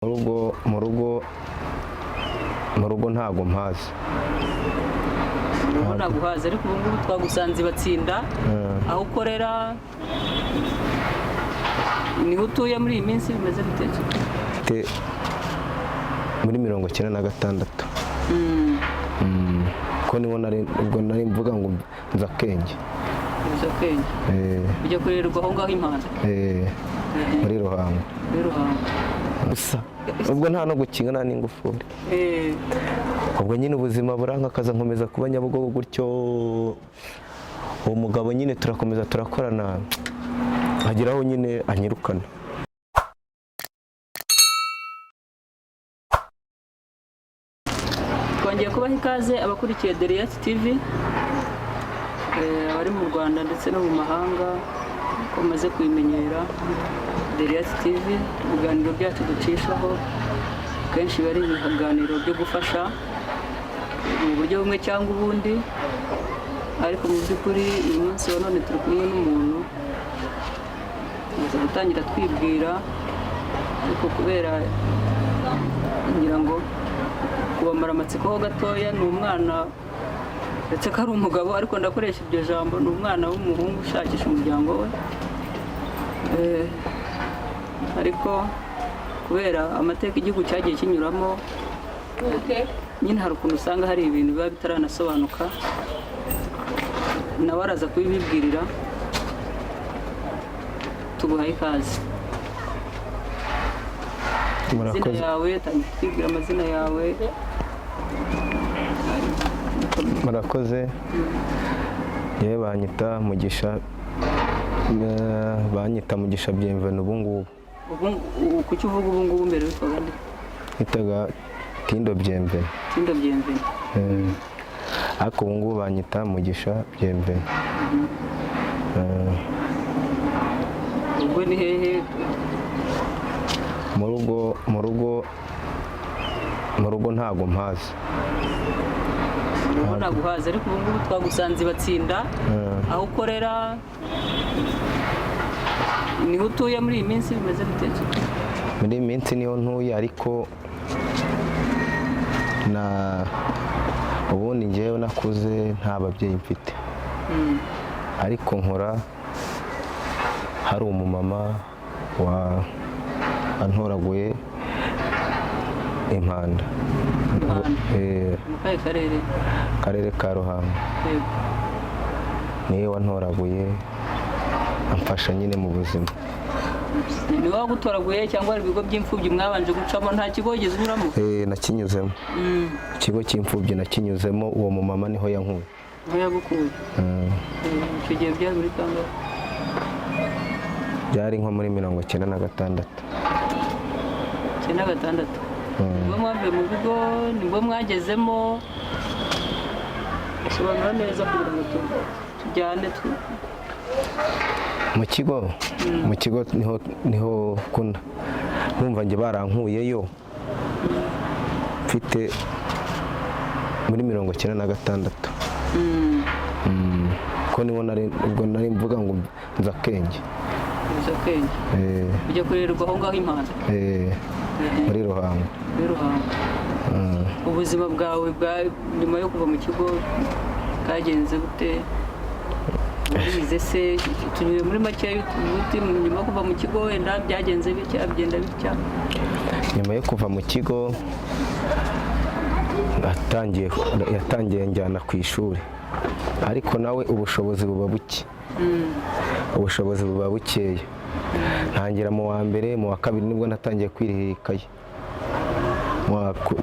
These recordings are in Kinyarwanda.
mu rugo ntago mpazi. Ntabwo uhazi ariko ubu ngubu twagusanze batsinda aho ukorera niho utuye muri iyi minsi bimeze bite? Muri 96 ko niho nari mvuga ngo nza Kenge. Ujya kurererwa aho ngaho Impanda? Muri Ruhango. Gusa ubwo nta no gukingana n'ingufuri. Ubwo nyine ubuzima burankakaza nkomeza kuba Nyabugogo gutyo. Uwo mugabo nyine turakomeza turakorana ageraho nyine anyirukana. Twongeye kubaha ikaze abakurikiye Deriyati TV, abari mu Rwanda ndetse no mu mahanga ko mumaze kuyimenyera. Deriyati TV ibiganiro byacu ducishaho kenshi bari ibiganiro byo gufasha mu buryo bumwe cyangwa ubundi, ariko mu by'ukuri uyu munsi wa none turi kumwe n'umuntu uza gutangira twibwira, ariko kubera ngira ngo kubamara amatsiko ho gatoya, ni umwana ndetse ko ari umugabo, ariko ndakoresha iryo jambo, ni umwana w'umuhungu ushakisha umuryango we. Ariko kubera amateka igihugu cyagiye kinyuramo, nyine hari ukuntu usanga hari ibintu biba bitaranasobanuka, nawe araza kubibibwirira. Tuguhaye ikaze. Amazina yawe, twibwira amazina yawe. Murakoze. Yewe banyita Mugisha, banyita Mugisha Bienvenue ubu ngubu. Kuki uvuga ubu ngubu, mbere witwaga nde? Nitaga Tindo Bienvenue. Tindo Bienvenue. Ariko ubu ngubu banyita Mugisha Bienvenue. Ubwo ni hehe? Mu rugo ntago mpazi. Ntabwo uhazi ariko ubu ngubu twagusanze batsinda aho ukorera niho utuye muri iyi minsi bimeze bite? Muri iyi minsi niho ntuye, ariko ubundi njyewe nakuze nta babyeyi mfite, ariko nkora hari umumama wantoraguye Impanda. Mu kahe karere? Karere ka Ruhango. Niwe wantoraguye amfasha nyine mu buzima. Ni wowe wagutoraguye cyangwa hari ibigo by'imfubyi mwabanje gucamo? Nta kigo wigeze unyuramo? Nakinyuzemo. Ikigo cy'imfubyi nakinyuzemo, uwo mumama niho yankuye. Niho yagukuye? Icyo gihe byari muri kangahe? Byari nko muri 96. 96? Nibwo mwavuye mu bigo, nibwo mwagezemo? Sobanura neza kugira ngo tujyane. Mu kigo niho kunda numva njye barankuyeyo mfite muri 96. Ko niho nari mvuga ngo nza Kenge. Ujya kurererwa aho ngaho Impanda? Muri Ruhango. Ubuzima bwawe nyuma yo kuva mu kigo bwagenze gute? Wize se? Tunyuye muri make nyuma yo kuva mu kigo, wenda byagenze bitya, byenda bitya? Nyuma yo kuva mu kigo yatangiye njyana ku ishuri, ariko nawe ubushobozi buba bukeya. Ntangira mu wa mbere, mu wa kabiri nibwo natangiye kwirihira ikayi.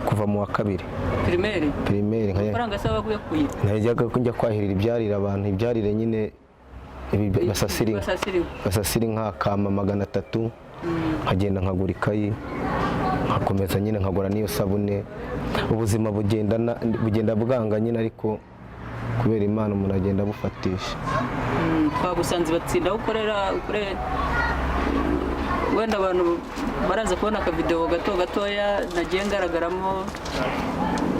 Kuva mu wa kabiri primaire amafaranga asaba kuyakuye, najyaga njya kwahirira ibyarira abantu, ibyarire nyine basasira inka kama 300, nkagenda nkagura ikayi, nkakomeza nyine nkagura n'iyo sabune. Ubuzima bugenda bwanga nyine, ariko kubera Imana umuntu agenda bufatisha. Twagusanze batsinda aho ukorera. Wenda abantu baraza kubona akavideo gatoya nagiye ngaragaramo,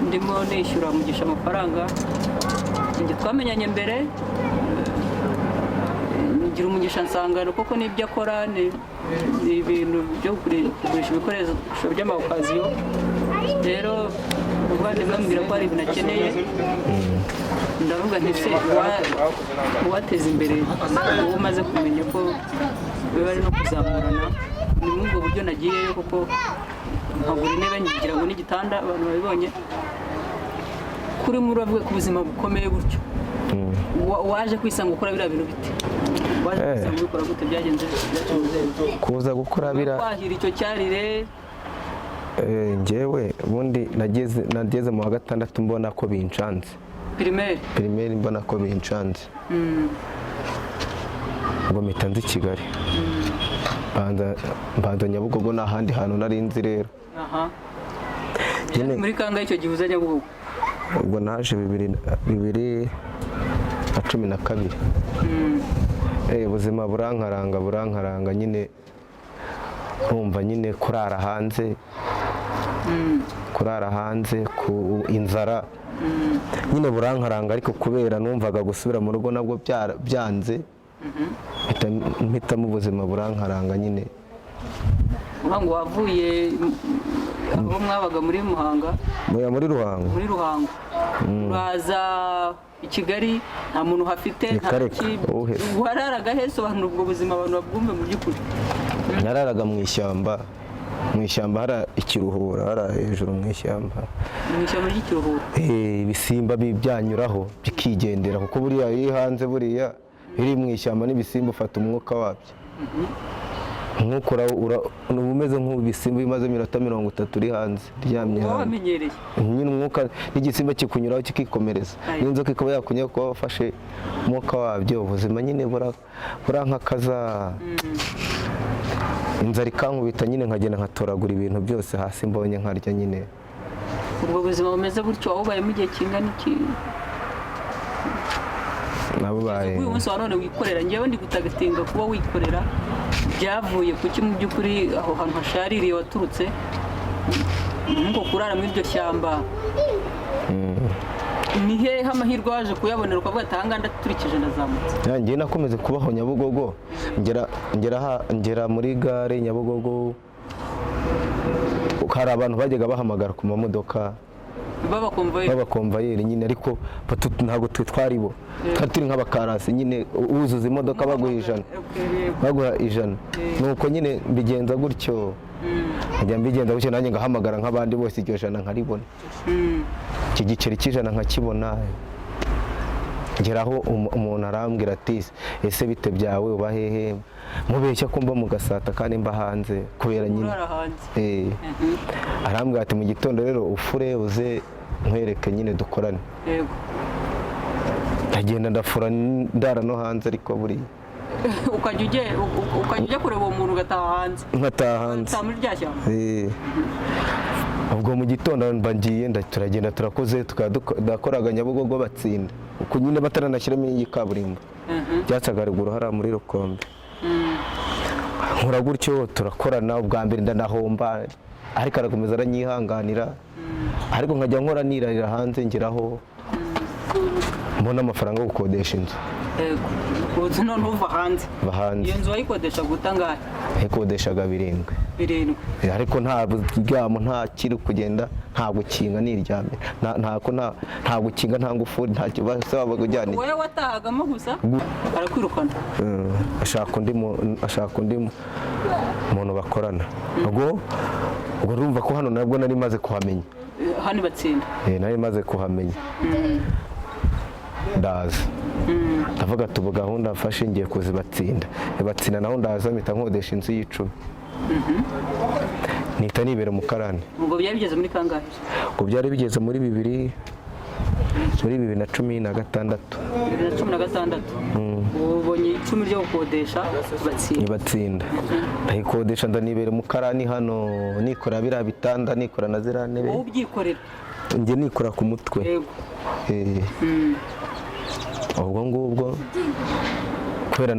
ndimo nishyura Mugisha amafaranga. Njye twamenyanye mbere, ngira umugisha nsangano koko n'ibyo akora ni ibintu byo kugurisha ibikoresho by'amakaziyo. Rero umuvandimwe ambwira ko hari ibintu akeneye, ndavuga nti se uwateza imbere uwo umaze kumenya ko biba ari no kuzamurana, ni muri ubwo buryo nagiyeyo kuko nkagura intebe ngira ngo n'igitanda abantu babibonye. Kuri muri bavuga ku buzima bukomeye gutyo, waje kwisanga gukora biriya bintu bite? Waje kwisanga ubikora gute? Byagenze kuza gukora biriya kwahira icyo cyarire. Njyewe ubundi nageze mu wa gatandatu mbona ko bincanze. Primaire mbona ko bincanze. Ubwo mpita nzi Kigali. Mbanza Nyabugogo n'ahandi hantu nari nzi rero. Muri kangahe icyo gihe uza Nyabugogo? Ubwo naje 2012. Ubuzima burankaranga nyine, urumva nyine kurara hanze ku inzara nyine burankaranga, ariko kubera numvaga gusubira mu rugo nabwo byanze, mpitamo ubuzima burankaranga nyine. Ngo wavuye aho mwabaga muri Muhanga? Muri Ruhango. Uraza i Kigali, nta muntu hafite, wararaga he? Sobanura ubwo buzima abantu babwumve mu by'ukuri. Nararaga mu ishyamba hari ikiruhura, hari hejuru mu ishyamba ry'ikiruhura. Ibisimba byanyuraho bikigendera, kuko buriya iyo hanze buriya iri mu ishyamba n'ibisimba ufata umwuka wabyo. Nk'ukora uba umeze nk'ubisimba bimaze 30 uri hanze ryamye hanze. Nyine umwuka n'igisimba kikunyuraho kikikomereza, n'inzoka ikaba yakunyura kuba wafashe umwuka wabyo. Ubuzima nyine burankakaza, inzara ikankubita nyine, nkagenda nkatoragura ibintu byose hasi mbonye nkarya nyine. Ubwo buzima bumeze gutyo wabubayemo igihe kingana iki? Nabubaye uyu munsi wa none wikorera. Njyewe ndi gutagatinga kuba wikorera, byavuye kuki mu by'ukuri aho hantu hashaririye waturutse, nko kurara muri iryo shyamba? Ni hehe amahirwe waje kuyabonera ukavuga ati ahangaha ndaturikije ndazamutse? Njye nakomeze kubaho Nyabugogo, ngera muri gare Nyabugogo, hari abantu bajyaga bahamagara ku mamodoka b'abakomvayeri nyine, ariko ntabwo twe twari bo, twari turi nk'abakarasi nyine, uzuza imodoka baguha ijana. Nuko nyine mbigenza gutyo, nanjye ngahamagara nk'abandi bose, iryo jana nkaribona, iki giceri cy'ijana nkakibona. Ngeraho umuntu arambwira ati ese bite byawe, uba hehe? Mubeshya ko mba mu Gasata kandi mba hanze, kubera nyine arambwira ati mu gitondo rero ufure uze nkwereke nyine dukorane. Ndagenda ndafura ndara no hanze, ariko buriya ukajya ujya kureba uwo muntu ugataha hanze? Nkataha hanze muri rya shyamba. Ubwo mu gitondo mba ngiye turagenda turakoze, tukadokoraga Nyabugogo batsinda, uko nyine bataranashyiramo iyi kaburimbo byacaga ruguru hariya muri Rukombe. Nkora gutyo turakorana, ubwa mbere ndanahomba, ariko arakomeza aranyihanganira, ariko nkajya nkora nirarira hanze, ngeraho mbona amafaranga yo gukodesha inzu. Ubu none uva hanze? Iyo nzu wayikodesha guta ngahe? Yakodeshaga 7. Ariko nta buryamo, nta kiri kugenda, nta gukinga niryamye, nta gukinga, nta ngufuri, nta kibazo wabaga ujyanye. Wowe watahagamo gusa arakwirukana? Ashaka undi muntu bakorana. Ubwo urumva ko hano nabwo nari maze kuhamenya. Hano batsinda? Nari maze kuhamenya. Ndaza ndavuga ati ubu gahunda mfashe ngiye kuzibatsinda, naho ndaza mpita nkodesha inzu y'10. Nita nibera mu Karani. Ubwo byari bigeze muri kangahe? Ubwo byari bigeze muri 2016. Ubonye 10 ryo gukodesha batsinda. Ndayikodesha ndanibera mu Karani hano, nikora biriya bitanda, nikora na ziriya ntebe. Wowe ubyikorera? Njye nikora ku mutwe. Ubwo ngubwo kubera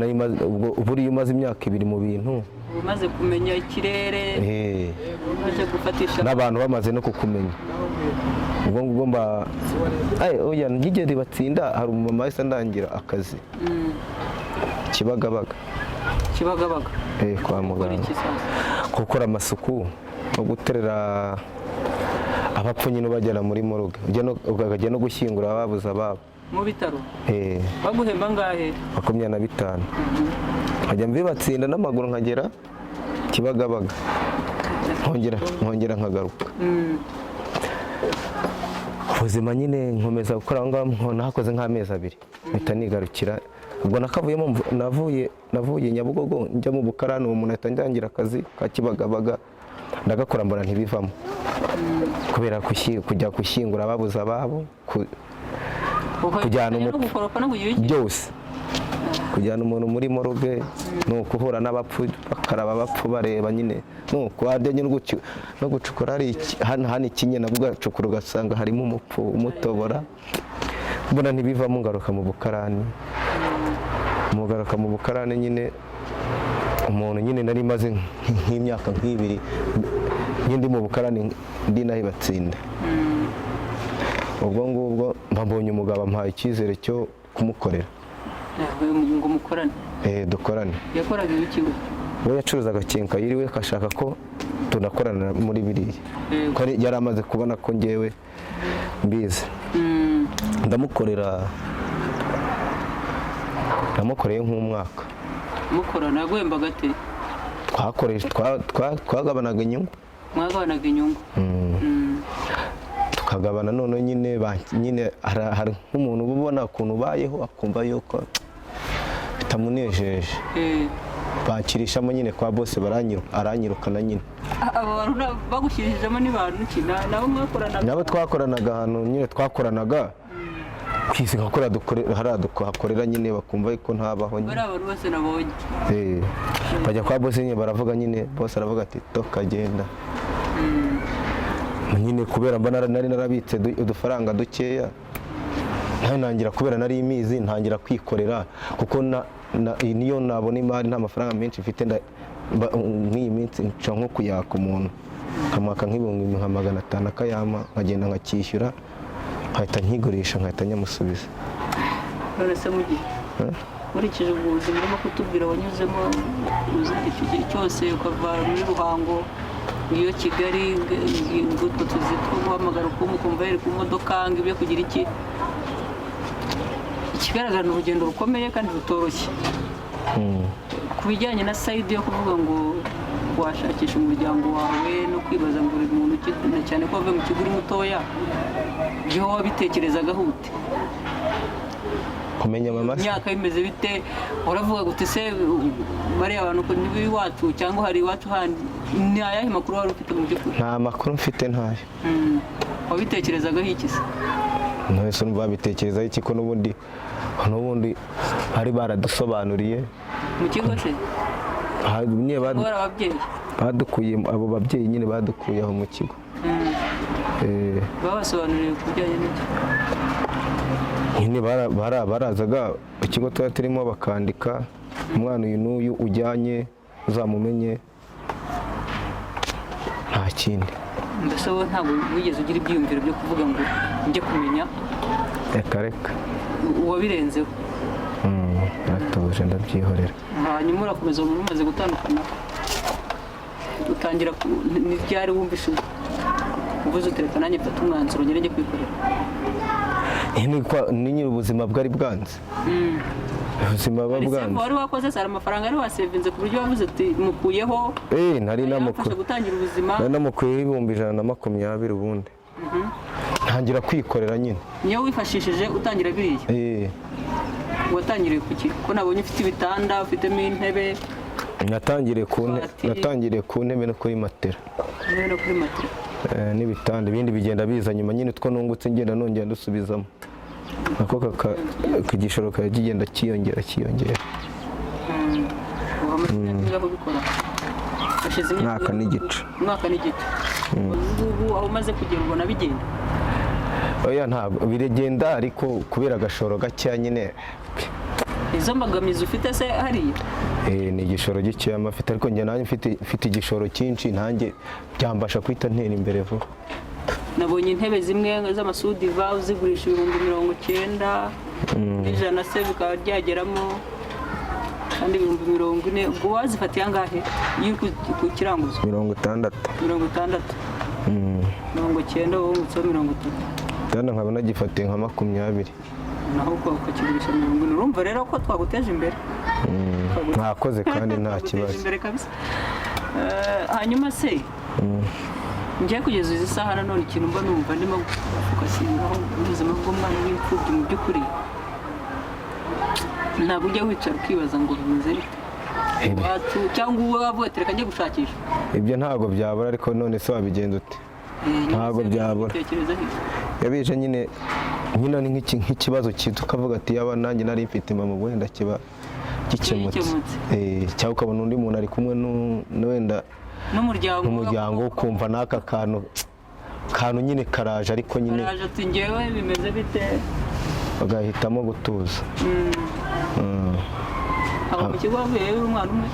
buriya umaze imyaka 2 mu bintu, umaze kumenya ikirere, umaze gufatisha n'abantu bamaze no kukumenya. Ubwo ngubwo ngigeri batsinda, hari umumama wese ndangira akazi Kibagabaga. Kibagabaga. kwa muganga gukora amasuku no guterera abapfu nyine bajyana muri moruge ukajya no gushyingura ababuze ababo mu bitaro. Baguhemba ngahe? 25. nkajya mbibatsinda n'amaguru nkagera Kibagabaga nkongera nkagaruka. Ubuzima nyine nkomeza gukora aho ngaho nahakoze nk'amezi 2 mpita nigarukira. Ubwo nakavuyemo navuye Nyabugogo njya mu Bukarani, umuntu ahita ndangira akazi ka Kibagabaga ndagakora mbona ntibivamo kubera kujya gushyingura ababuze ababo, kujyana byose, kujyana umuntu muri moruge no guhura n'abapfu bakaraba abapfu bareba nyine no kwadenya no gucukura hano ikinye nabwo gacukura ugasanga harimo umupfu umutobora, mbona ntibivamo ngaruka mu Bukarani. Mugaruka mu Bukarani nyine umuntu nyine nari maze nk'imyaka 2 ndi mu Bukarani ndi nahi batsinda. Ubwo ngubwo mbonye umugabo ampaye icyizere cyo kumukorera. Ngo mukorane? Dukorane. Yakoraga iki we? We yacuruzaga kenka yiriwe kashaka ko tunakorana muri biriya. Ko yari amaze kubona ko ngewe mbizi. Ndamukoreye nk'umwaka. Mukorana yagwembaga ate? Twagabanaga inyungu. Mwagabanaga inyungu? Tukagabana none nyine hari nk'umuntu ubona ukuntu ubayeho akumva yuko bitamunejeje. Bakirishamo nyine kwa bose aranyirukana nyine. Abo bantu bagushyirijemo ni bantu ki? Nabo mwakoranaga? Nabo twakoranaga ahantu nyine twakoranaga kwisi hakorera nyine bakumva yuko ntabaho nyine. Bari abantu bose nabonye. Bajya kwa bose nyine baravuga nyine, bose aravuga ati tokagenda. Nyine kubera mba nari narabitse udufaranga dukeya ntangira kubera nari imizi ntangira kwikorera kuko niyo nabona imari nta mafaranga menshi mfite nk'iyi minsi nca nko kuyaka umuntu nkamwaka nk'ibihumbi 500 akayama nkagenda nkakishyura nkahita nkigurisha nkahita nyamusubiza. None se mugihe nkurikije ubuzima urimo kutubwira wanyuzemo igihe cyose ukava muri Ruhango iyo Kigali ngutwo tuzi two guhamagara ukumva yari ku modoka ngibyo kugira iki ikigaragara n'urugendo rukomeye kandi rutoroshye. Ku bijyanye na side yo kuvuga ngo washakisha umuryango wawe no kwibaza ngo uri muntu ukina cyane ko wave mu kigo uri mutoya, byo wabitekerezagaho ute? Kumenya mama imyaka bimeze bite? Uravuga gute se bari abantu ko nibi iwacu cyangwa hari iwacu handi? Ni ayahe makuru wari ufite mu by'ukuri? Nta makuru mfite ntayo. Wabitekerezagaho iki se? None babitekerezaho iki ko n'ubundi hari baradusobanuriye mu kigo se? Badukuye abo babyeyi nyine badukuye aho mu kigo. Babasobanuriye ku bijyanye n'iki? Nyine barazaga ikigo tuba turimo bakandika umwana uyu n'uyu ujyanye uzamumenye nta kindi. Mbese wowe ntabwo wigeze ugira ibyiyumviro byo kuvuga ngo njye kumenya? Reka wabirenzeho? Natuje ndabyihorera. Hanyuma urakomeza umuntu umaze gutandukana utangira n'ibyari wumvishe uvuze utereka nanjye mfata umwanzuro ngere njye kwikorera. Ni nyiri ubuzima bwari bwanze. Ubuzima bwanze. Wari wakoze sara amafaranga ari wasevinze ku buryo wavuze ati mukuyeho. Nari namukuye gutangira ubuzima. Nari namukuye 120 ubundi. Ntangira kwikorera nyine. Niyo wifashishije utangira biriya? Watangiriye kuki? Ko nabonye ufite ibitanda, ufitemo intebe. Natangiriye ku ntebe no kuri matera. No kuri matera. N'ibitanda ibindi bigenda biza nyuma nyine two nungutse ngenda nongera ndusubizamo. Nako kigishoro kagenda kiyongera. Mwaka n'igice. Ubu aho umaze kugera ubona bigenda? Oya ntabwo biragenda ariko kubera agashoro gake nyine. Izo mbogamizi ufite se hariya? Ni igishoro gike amafite ariko njye nanjye mfite igishoro cyinshi nanjye byambasha kwita ntera imbere vuba. Nabonye intebe zimwe z'amasudiva uzigurisha 90,000 n'ijana se bikaba ryageramo kandi 40,000 ubwo wazifatiye angahe iyo ku kiranguzo 60. 60 90 wowe umutse 30 kandi nkaba nagifatiye nka 20. naho ukakigurisha 40. urumva rero ko twaguteje imbere. Mwakoze kandi nta kibazo imbere kabisa. Hanyuma se ngiye kugeza izi saha nanone ikintu mba numva ndimo gufokasiraho ubuzima bw'umwana w'imfubyi mu by'ukuri ntabwo ujya wicara ukibaza ngo bimeze bite cyangwa uwo wavuye tereka njye gushakisha ibyo ntabwo byabura ariko none se wabigenza ute ntabwo byabura yabije nyine ni nk'ikibazo cyitwa ukavuga ati yaba nanjye nari mfite mama wenda kiba gikemutse cyangwa ukabona undi muntu ari kumwe wenda n'umuryango ukumva n'aka kantu nyine karaje ariko nyine karaje ati ngewe bimeze bite bagahitamo gutuza. Aho mu kigo wavuye umwana umwe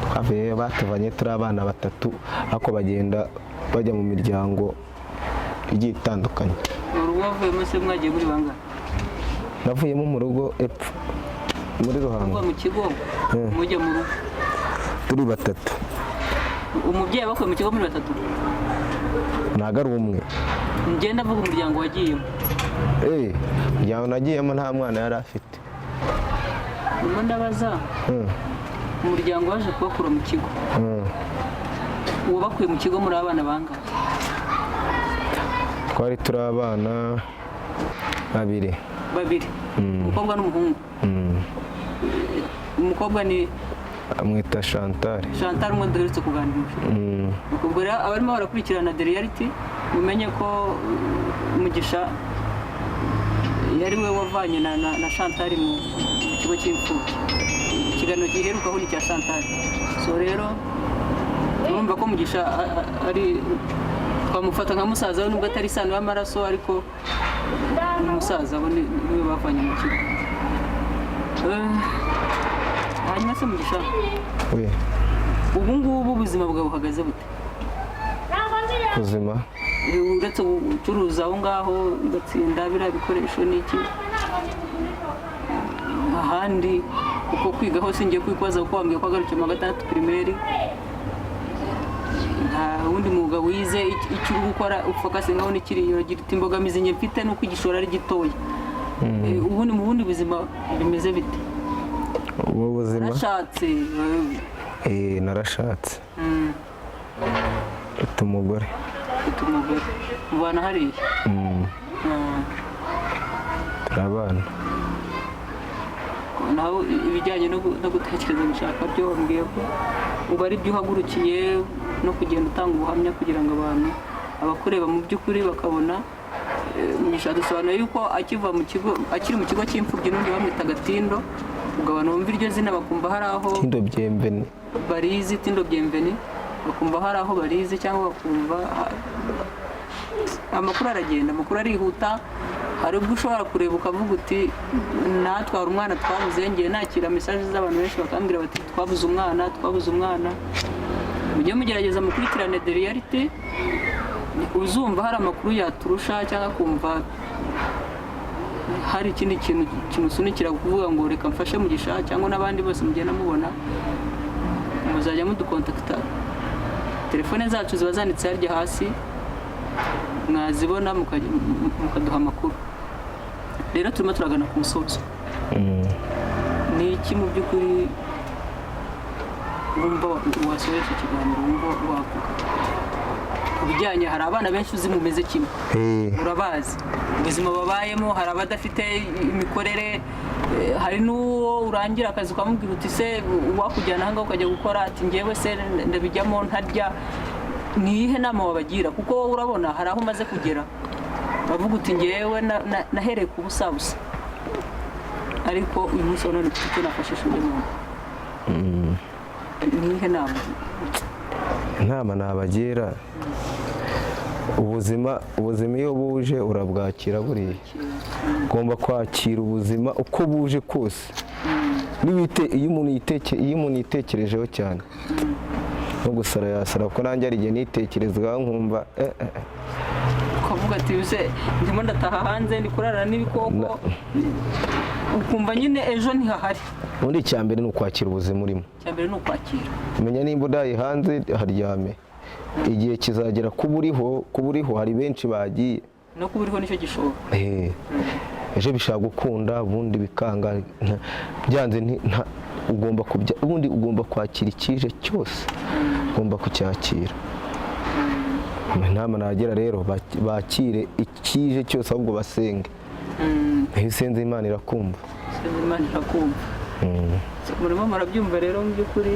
twavuye batuvanye turi abana 3 ariko bagenda bajya mu miryango igiye itandukanye. urugo wavuyemo se mwagiye muri bangahe? Navuyemo mu rugo epfo muri Ruhango. Mu kigo mujya mu rugo turi 3. Umubyeyi bakuye mu kigo muri 3? Ntago ari umwe. Ngenda avuga umuryango wagiyemo. Umuryango nagiyemo nta mwana yari afite. Ubu ndabaza umuryango waje kubakura mu kigo. Uwo bakuye mu kigo muri abana bangahe? Twari turi abana 2. Umukobwa n'umuhungu. Umukobwa ni amwita Chantal umwe duherutse kuganira. Ubwo rero abarimo barakurikirana The Reality mumenye ko Mugisha yari we wavanye na Chantal mu kigo cy'imfubyi. Ikiganiro giherukaho ni cya Chantal. So rero urumva ko Mugisha ari twamufata nka musaza we nubwo atari isano y'amaraso ariko umusaza we niwe bavanye mu kigo. Hanyuma se Mugisha ubu ngubu ubuzima bwawe buhagaze bute? Ubuzima uretse gucuruza aho ngaho ugatsinda biriya bikoresho n'iki ahandi uko kwigaho singiye kwikwaza kuko wambwiye ko agarukiye mu 6 primaire nta wundi mwuga wize icyo uri gukora ufokase ngaho n'ikiriyo gifite imbogamizi njye mfite nuko igishoro ari gitoya. Ubundi mu bundi buzima bimeze bite? ubu buzima narashatse narashatse mfite umugore mubana hariya turabana naho ibijyanye no gutekereza gushaka byo wambwiye ko ubu ari byo uhagurukiye no kugenda utanga ubuhamya kugira ngo abantu abakureba mu by'ukuri bakabona. Mugisha dusobanuye yuko akiri mu kigo cy'imfubyi n'undi bamwitaga Tindo, ubwo abantu bumva iryo zina bakumva hari aho Tindo Byemveni barizi, Tindo Byemveni bakumva hari aho barizi cyangwa bakumva amakuru aragenda, amakuru arihuta. Hari ubwo ushobora kureba ukavuga uti natwara umwana twabuze, ngiye nakira message z'abantu benshi bakambwira bati twabuze umwana. Mujye mugerageza mukurikirane The Reality, uzumva hari amakuru yaturusha cyangwa kumva hari ikindi kintu kimusunikira kuvuga ngo reka mfashe Mugisha cyangwa n'abandi bose mugenda mubona, muzajya mudukontakta. Telefone zacu ziba zanditse harya hasi, mwazibona mukaduha amakuru. Rero turimo turagana ku musozo. Ni iki mu by'ukuri wumva wasohoje ikiganiro wumva wavuga ku bijyanye? Hari abana benshi uzi mumeze kimwe, urabazi ubuzima babayemo, hari abadafite imikorere, hari n'uwo urangira akazi ukamubwira uti se wakujyana ahangaha ukajya gukora, ati ngewe se ndabijyamo ntarya. Ni iyihe nama wabagira? Kuko urabona hari aho umaze kugera bavuga uti ngewe nahereye ku busa ariko uyu munsi none mfite icyo nafashisha undi muntu. Ni iyihe nama? Inama nabagira, ubuzima iyo buje urabwakira buriya. Ugomba kwakira ubuzima uko buje kose. Iyo umuntu yitekerejeho cyane no gusara yasara, kuko nanjye ari igihe nitekerezwaho nkumva ukavuga ati ese ndimo ndataha hanze ndi kurarana n'ibikoko, ukumva nyine ejo ntihahari. ubundi icya mbere ni ukwakira ubuzima urimo. Icya mbere ni ukwakira, umenya nimba udaye hanze haryame, igihe kizagera kuba uriho hari benshi bagiye, no kuba uriho nicyo gishobora. ejo bishaka gukunda ubundi bikanga, byanze ubundi ugomba kwakira ikije cyose, ugomba kucyakira. inama nagera rero bakire ikije cyose, ahubwo basenge. iyo usenze Imana irakumva. murimo murabyumva rero mu by'ukuri,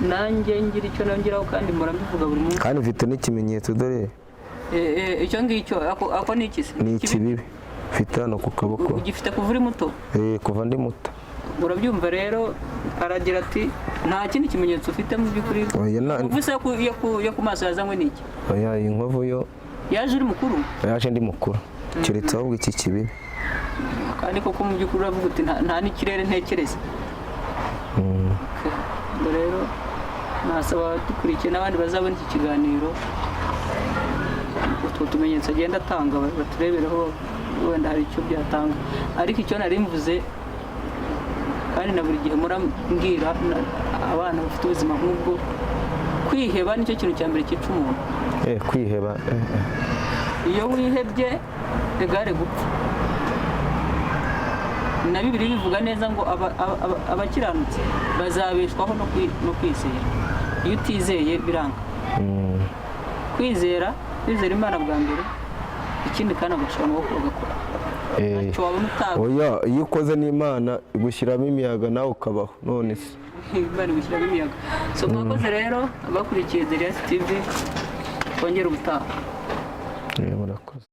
nanjye ngira icyo nongeraho kandi murabivuga buri munsi. kandi ufite n'ikimenyetso, dore icyo ngicyo ako ni iki se? ni ikibibi ufite hano ku kaboko. ugifite kuva uri muto? kuva ndi muto. murabyumva rero, aragira ati nta kindi kimenyetso ufite mu by'ukuri. uvuze yo ku maso yazanywe n'iki? iyi nkovu yo yaje uri mukuru? yaje ndi mukuru, keretse ahubwo iki kibibi. kandi koko mu by'ukuri uravuga uti nta n'ikirere ntekereza. ubwo rero nasaba dukurikiye n'abandi bazabona iki kiganiro, utwo tumenyetso agenda atanga baturebereho, wenda hari icyo byatanga. ariko icyo nari mvuze, kandi na buri gihe murambwira abana bafite ubuzima nk'ubwo, kwiheba nicyo kintu cya mbere cyica umuntu. kwiheba, iyo wihebye egare gupfa. na Bibiliya bivuga neza ngo abakiranutsi bazabeshwaho no kwizera. iyo utizeye biranga. kwizera Imana bwa mbere, ikindi kandi agashira amaboko agakora. iyo ukoze n'Imana igushyiramo imiyaga nawe ukabaho. none se Imana igushyiramo imiyaga. mwakoze rero abakurikiye Delias TV, twongere ubutaha. murakoze.